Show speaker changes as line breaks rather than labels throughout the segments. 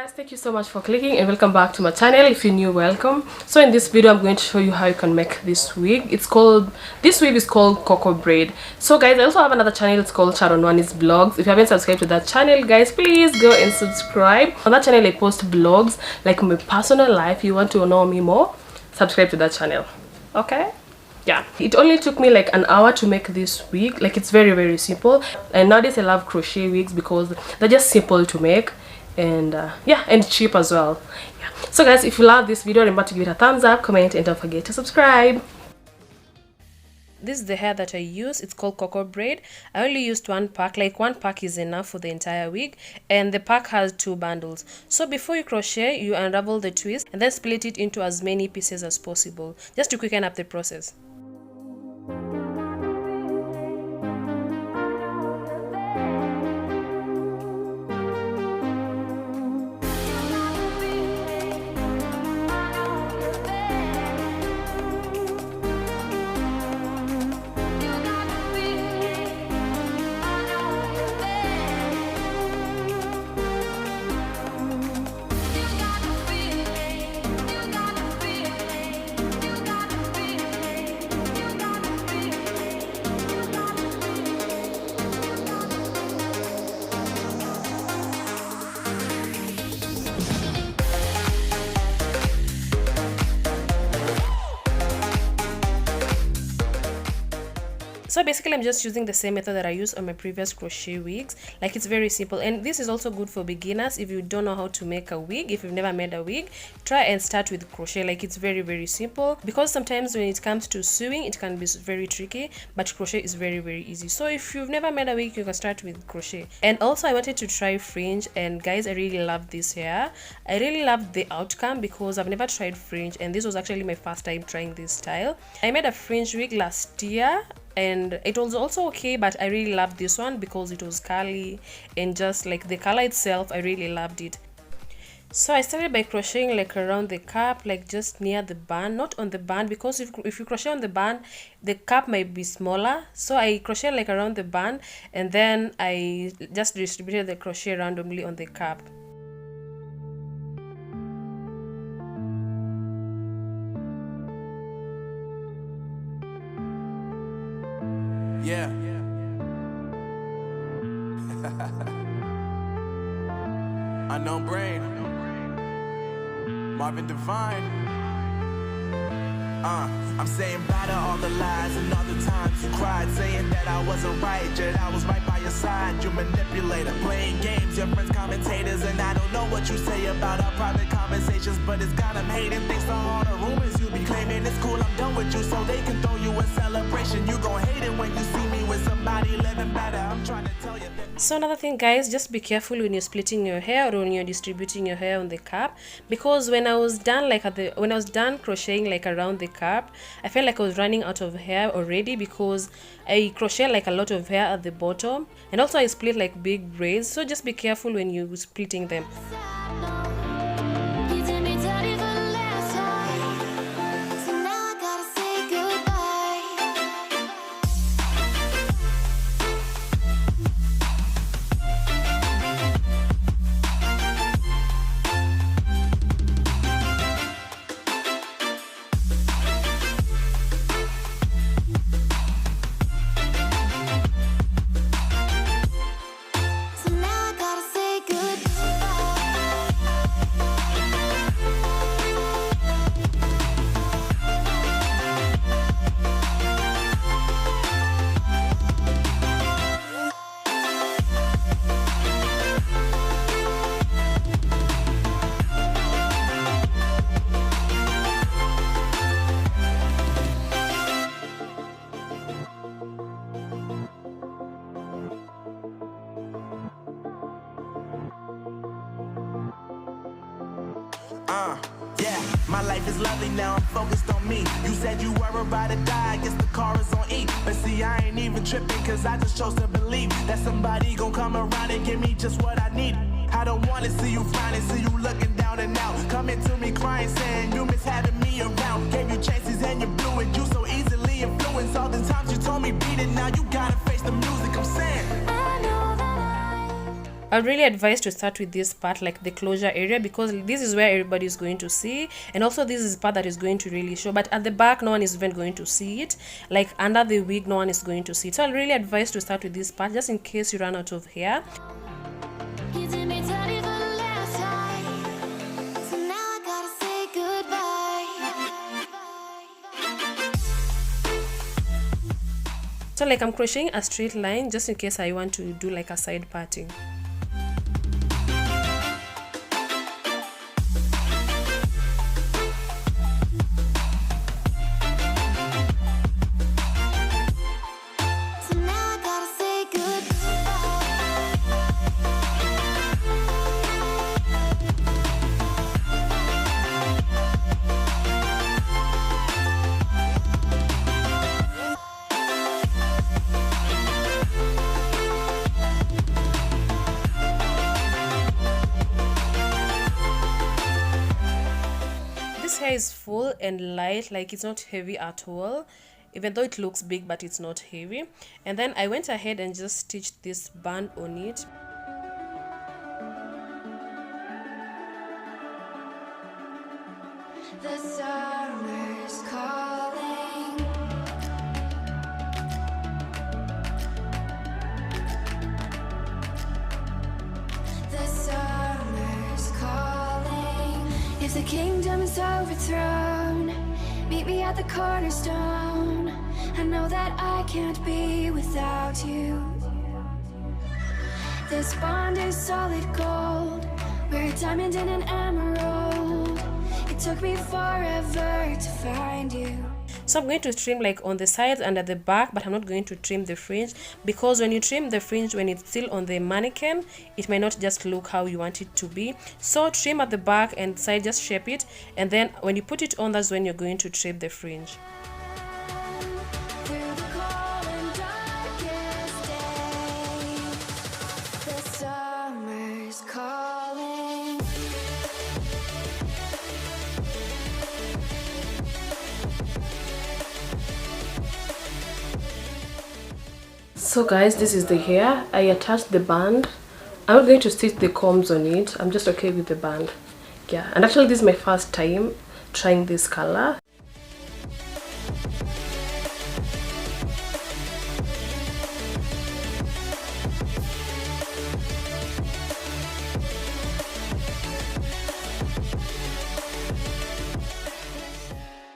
Guys, thank you so much for clicking and welcome back to my channel. If you're new, welcome. So in this video I'm going to show you how you can make this wig. This wig is called Coco Braid. So guys, I also have another channel. It's called Sharon Wani's Blogs. If you haven't subscribed to that channel, guys, please go and subscribe. On that channel I post blogs like my personal life. You want to know me more, subscribe to that channel. Okay, yeah, it only took me like an hour to make this wig. Like, it's very simple, and nowadays I love crochet wigs because they're just simple to make, and yeah, and cheap as well. Yeah, so guys, if you love this video, remember to give it a thumbs up, comment, and don't forget to subscribe. This is the hair that I use. It's called Coco Braid. I only used one pack. Like, one pack is enough for the entire wig, and the pack has 2 bundles. So before you crochet, you unravel the twist and then split it into as many pieces as possible, just to quicken up the process. So basically I'm just using the same method that I used on my previous crochet wigs. Like, it's very simple, and this is also good for beginners. If you don't know how to make a wig, if you've never made a wig, try and start with crochet. Like, it's very simple, because sometimes when it comes to sewing it can be very tricky, but crochet is very easy. So if you've never made a wig, you can start with crochet. And also I wanted to try fringe, and guys, I really love this hair. I really loved the outcome because I've never tried fringe, and this was actually my first time trying this style. I made a fringe wig last year and it was also okay, but I really loved this one because it was curly, and just like the color itself, I really loved it. So I started by crocheting like around the cap, like just near the band, not on the band, because if you crochet on the band, the cap might be smaller. So I crocheted like around the band, and then I just distributed the crochet randomly on the cap.
Yeah. Unknown brain. Marvin Divine. I'm saying bye to all the lies and all the times you cried, saying that I wasn't right, yet I was right by your side. You manipulator, playing games, your friends commentators, and I don't know what you say about our private conversations, but it's got them hating. Thanks to all the rumors you be claiming. It's cool, I'm done with you, so they can throw you a celebration. You gon' hate it when you see me with somebody living better. I'm trying to tell you that.
So another thing, guys, just be careful when you're splitting your hair or when you're distributing your hair on the cap, because when I was done crocheting like around the cap, I felt like I was running out of hair already, because I crochet like a lot of hair at the bottom, and also I split like big braids. So just be careful when you're splitting them.
Yeah, my life is lovely now, I'm focused on me. You said you were about to die, I guess the car is on E. But see, I ain't even tripping, cause I just chose to believe that somebody gon' come around and give me just what I need. I don't wanna see you frowning, see you looking down and out, coming to me crying, saying you miss having me around. Gave you chances and you blew it, you so easily influenced. All the times you told me beat it, now you gotta face the music. I'm saying I know that
I would really advise to start with this part, like the closure area, because this is where everybody is going to see, and also this is the part that is going to really show. But at the back, no one is even going to see it. Like under the wig, no one is going to see it. So I'll really advise to start with this part, just in case you run out of hair.
You did me dirty for the last time, so now I gotta say goodbye.
So like I'm crocheting a straight line just in case I want to do like a side parting.
So now I gotta say
This hair is full and light, like it's not heavy at all, even though it looks big, but it's not heavy. And then I went ahead and just stitched this band on it.
the summer's calling. The summer's calling. If the kingdom is overthrown, meet me at the cornerstone. I know that I can't be without you. This bond is solid gold. We're a diamond and an emerald. It took me forever to find you.
So I'm going to trim like on the sides and at the back, but I'm not going to trim the fringe, because when you trim the fringe when it's still on the mannequin, it may not just look how you want it to be. So trim at the back and side, just shape it, and then when you put it on, that's when you're going to trim the fringe.
Through the cold and darkest day, the summer's calling.
So guys, this is the hair. I attached the band. I'm not going to stitch the combs on it. I'm just okay with the band. Yeah, and actually this is my first time trying this color.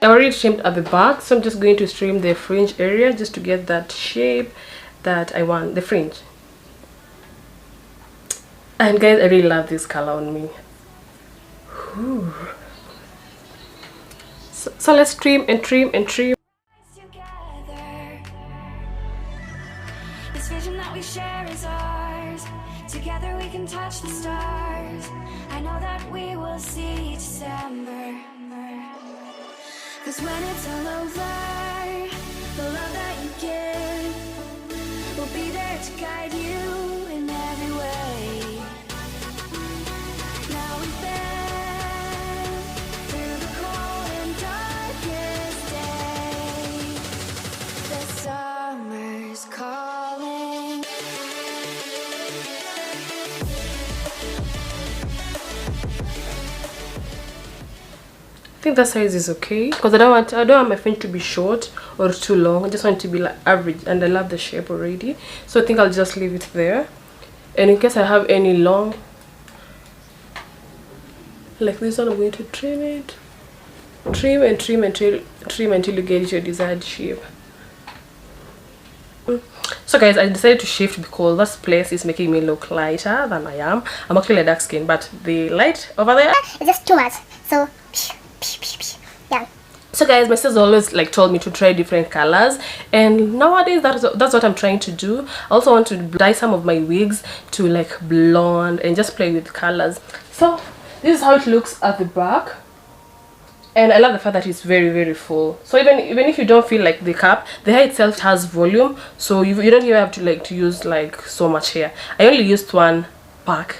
I already trimmed at the back, so I'm just going to trim the fringe area just to get that shape that I want, the fringe. And guys, I really love this color on me. So let's trim and trim and trim.
Together, this vision that we share is ours. Together we can touch the stars. I know that we will see December. 'Cause when it's all over, the love that you give will be there to guide you in every way. Now we've been through the cold and darkest day. The summer's calling.
I think that size is okay, because I don't want my fringe to be short or too long. I just want it to be like average, and I love the shape already, so I think I'll just leave it there. And in case I have any long like this one, I'm going to trim it, trim and trim until you get your desired shape. So guys, I decided to shift because this place is making me look lighter than I am. I'm actually a dark skin, but the light over there
It's just too much. So yeah.
So guys, my sister always like told me to try different colors, and nowadays that's what I'm trying to do. I also want to dye some of my wigs to like blonde and just play with colors. So this is how it looks at the back, and I love the fact that it's very full. So even if you don't feel like the cap, the hair itself has volume, so you don't even have to use like so much hair. I only used one pack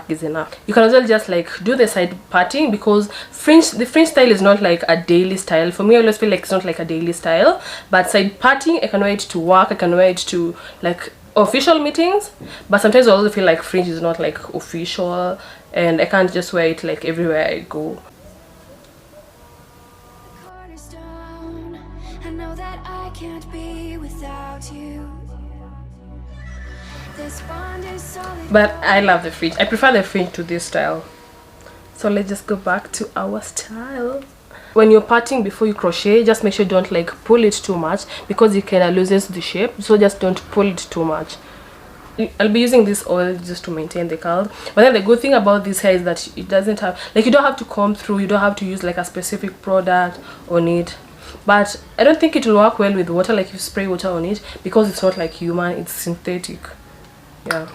is enough. You can as well just like do the side parting, because the fringe style is not like a daily style. For me, I always feel like it's not like a daily style, but side parting, I can wear it to work, I can wear it to like official meetings, but sometimes I also feel like fringe is not like official, and I can't just wear it like everywhere I go.
Cornerstone, I know that I can't be without you. This bond is solid.
But I love the fringe. I prefer the fringe to this style. So let's just go back to our style. When you're parting before you crochet, just make sure you don't like pull it too much, because it kind of loses the shape. So just don't pull it too much. I'll be using this oil just to maintain the curl. But then the good thing about this hair is that it doesn't have, like, you don't have to comb through, you don't have to use like a specific product on it. But I don't think it will work well with water, like you spray water on it, because it's not like human, it's synthetic. Yeah.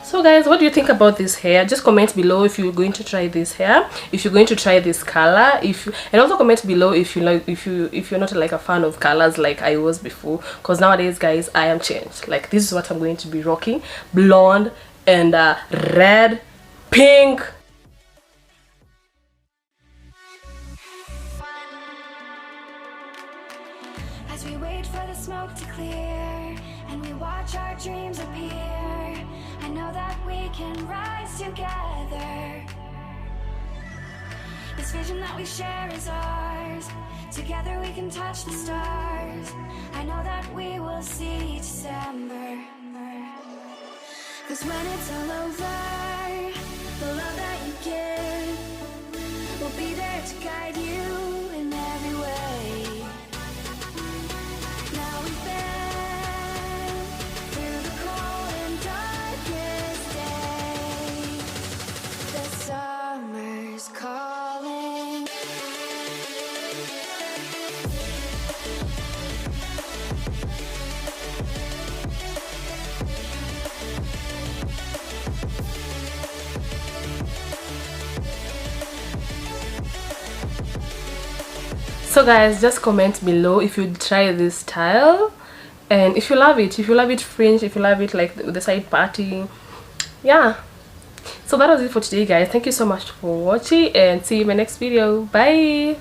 So guys, what do you think about this hair? Just comment below if you're going to try this hair, if you're going to try this color, and also comment below if you like, if you're not like a fan of colors like I was before, because nowadays guys I am changed. Like, this is what I'm going to be rocking: blonde and red, pink.
As we wait for the smoke to clear and we watch our dreams appear, I know that we can rise together. This vision that we share is ours. Together we can touch the stars. I know that we will see December. 'Cause when it's all over, the love that you give will be there to guide you in every way. Now we've been through the cold and darkest day. The summer's calling.
So guys, just comment below if you try this style, and if you love it, fringe, if you love it like the side parting. Yeah, so that was it for today guys. Thank you so much for watching, and see you in my next video. Bye.